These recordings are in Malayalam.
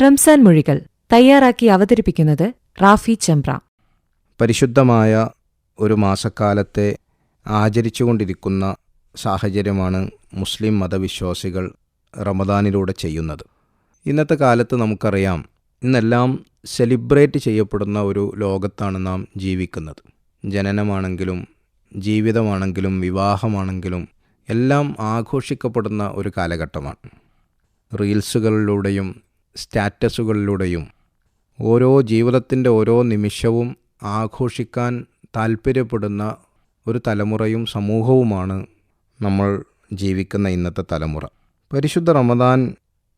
റംസാൻ മൊഴികൾ തയ്യാറാക്കി അവതരിപ്പിക്കുന്നത് റാഫി ചെമ്പ്ര. പരിശുദ്ധമായ ഒരു മാസക്കാലത്തെ ആചരിച്ചുകൊണ്ടിരിക്കുന്ന സാഹചര്യമാണ് മുസ്ലിം മതവിശ്വാസികൾ റമദാനിലൂടെ ചെയ്യുന്നത്. ഇന്നത്തെ കാലത്ത് നമുക്കറിയാം, ഇന്നെല്ലാം സെലിബ്രേറ്റ് ചെയ്യപ്പെടുന്ന ഒരു ലോകത്താണ് നാം ജീവിക്കുന്നത്. ജനനമാണെങ്കിലും ജീവിതമാണെങ്കിലും വിവാഹമാണെങ്കിലും എല്ലാം ആഘോഷിക്കപ്പെടുന്ന ഒരു കാലഘട്ടമാണ്. റീൽസുകളിലൂടെയും സ്റ്റാറ്റസുകളിലൂടെയും ഓരോ ജീവിതത്തിൻ്റെ ഓരോ നിമിഷവും ആഘോഷിക്കാൻ താൽപ്പര്യപ്പെടുന്ന ഒരു തലമുറയും സമൂഹവുമാണ് നമ്മൾ ജീവിക്കുന്ന ഇന്നത്തെ തലമുറ. പരിശുദ്ധ റമദാൻ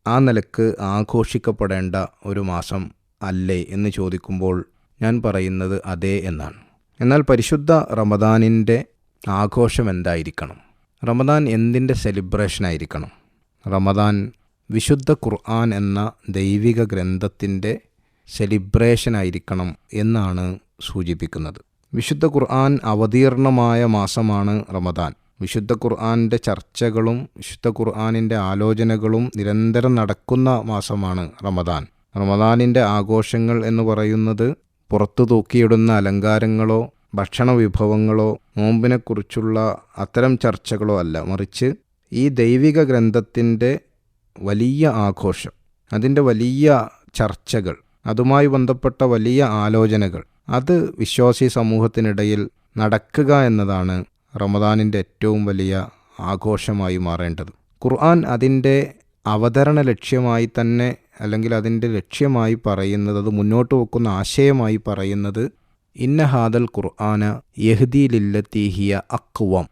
ആ നിലക്ക് ആഘോഷിക്കപ്പെടേണ്ട ഒരു മാസം അല്ലേ എന്ന് ചോദിക്കുമ്പോൾ ഞാൻ പറയുന്നത് അതെ എന്നാണ്. എന്നാൽ പരിശുദ്ധ റമദാനിൻ്റെ ആഘോഷം എന്തായിരിക്കണം? റമദാൻ എന്തിൻ്റെ സെലിബ്രേഷനായിരിക്കണം? റമദാൻ വിശുദ്ധ ഖുർആൻ എന്ന ദൈവിക ഗ്രന്ഥത്തിൻ്റെ സെലിബ്രേഷനായിരിക്കണം എന്നാണ് സൂചിപ്പിക്കുന്നത്. വിശുദ്ധ ഖുർആൻ അവതീർണമായ മാസമാണ് റമദാൻ. വിശുദ്ധ ഖുർആൻ്റെ ചർച്ചകളും വിശുദ്ധ ഖുർആനിൻ്റെ ആലോചനകളും നിരന്തരം നടക്കുന്ന മാസമാണ് റമദാൻ. റമദാനിൻ്റെ ആഘോഷങ്ങൾ എന്ന് പറയുന്നത് പുറത്തു തൂക്കിയിടുന്ന അലങ്കാരങ്ങളോ ഭക്ഷണ വിഭവങ്ങളോ നോമ്പിനെക്കുറിച്ചുള്ള അത്തരം ചർച്ചകളോ അല്ല, മറിച്ച് ഈ ദൈവിക ഗ്രന്ഥത്തിൻ്റെ വലിയ ആഘോഷം, അതിൻ്റെ വലിയ ചർച്ചകൾ, അതുമായി ബന്ധപ്പെട്ട വലിയ ആലോചനകൾ, അത് വിശ്വാസി സമൂഹത്തിനിടയിൽ നടക്കുക എന്നതാണ് റമദാനിൻ്റെ ഏറ്റവും വലിയ ആഘോഷമായി മാറേണ്ടത്. ഖുർആൻ അതിൻ്റെ അവതരണ ലക്ഷ്യമായി തന്നെ, അല്ലെങ്കിൽ അതിൻ്റെ ലക്ഷ്യമായി പറയുന്നത്, അത് മുന്നോട്ട് വെക്കുന്ന ആശയമായി പറയുന്നത് ഇന്ന ഹാദൽ ഖുർആന യഹ്ദി ലില്ലത്തി ഹിയ അഖ്വം.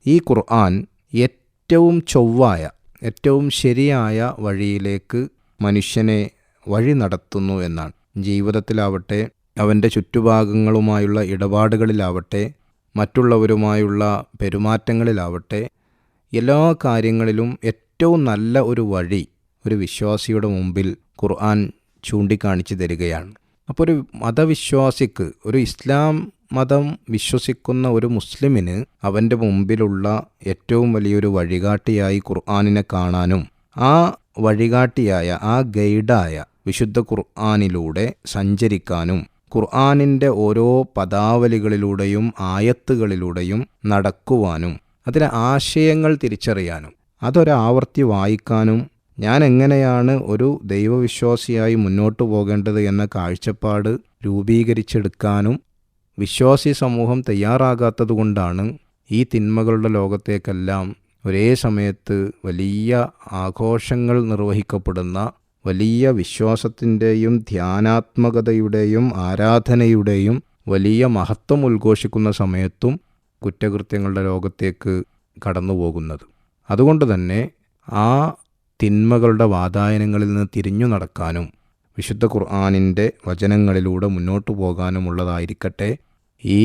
ഈ ഖുർആൻ ഏറ്റവും ചൊവ്വായ, ഏറ്റവും ശരിയായ വഴിയിലേക്ക് മനുഷ്യനെ വഴി നടത്തുന്നു എന്നാണ്. ജീവിതത്തിലാവട്ടെ, അവൻ്റെ ചുറ്റുഭാഗങ്ങളുമായുള്ള ഇടപാടുകളിലാവട്ടെ, മറ്റുള്ളവരുമായുള്ള പെരുമാറ്റങ്ങളിലാവട്ടെ, എല്ലാ കാര്യങ്ങളിലും ഏറ്റവും നല്ല ഒരു വഴി ഒരു വിശ്വാസിയുടെ മുമ്പിൽ ഖുർആൻ ചൂണ്ടിക്കാണിച്ചു തരികയാണ്. അപ്പോൾ ഒരു മതവിശ്വാസിക്ക്, ഒരു ഇസ്ലാം മതം വിശ്വസിക്കുന്ന ഒരു മുസ്ലിമിന് അവൻ്റെ മുമ്പിലുള്ള ഏറ്റവും വലിയൊരു വഴികാട്ടിയായി ഖുർആനിനെ കാണാനും ആ വഴികാട്ടിയായ, ആ ഗൈഡായ വിശുദ്ധ ഖുർആനിലൂടെ സഞ്ചരിക്കാനും ഖുർആനിൻ്റെ ഓരോ പദാവലികളിലൂടെയും ആയത്തുകളിലൂടെയും നടക്കുവാനും അതിലെ ആശയങ്ങൾ തിരിച്ചറിയാനും അതൊരാവർത്തി വായിക്കാനും ഞാൻ എങ്ങനെയാണ് ഒരു ദൈവവിശ്വാസിയായി മുന്നോട്ട് പോകേണ്ടത് എന്ന കാഴ്ചപ്പാട് രൂപീകരിച്ചെടുക്കാനും വിശ്വാസി സമൂഹം തയ്യാറാകാത്തതുകൊണ്ടാണ് ഈ തിന്മകളുടെ ലോകത്തേക്കെല്ലാം ഒരേ സമയത്ത് വലിയ ആഘോഷങ്ങൾ നിർവഹിക്കപ്പെടുന്ന, വലിയ വിശ്വാസത്തിൻ്റെയും ധ്യാനാത്മകതയുടെയും ആരാധനയുടെയും വലിയ മഹത്വം ഉദ്ഘോഷിക്കുന്ന സമയത്തും കുറ്റകൃത്യങ്ങളുടെ ലോകത്തേക്ക് കടന്നു പോകുന്നത്. അതുകൊണ്ട് തന്നെ ആ തിന്മകളുടെ വാതായനങ്ങളിൽ നിന്ന് തിരിഞ്ഞു നടക്കാനും വിശുദ്ധ ഖുർആനിൻ്റെ വചനങ്ങളിലൂടെ മുന്നോട്ടു പോകാനുമുള്ളതായിരിക്കട്ടെ ഈ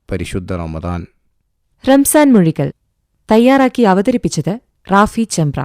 പരിശുദ്ധ റമദാൻ. റംസാൻ മൊഴികൾ തയ്യാറാക്കി അവതരിപ്പിച്ചത് റാഫി ചെമ്പ്ര.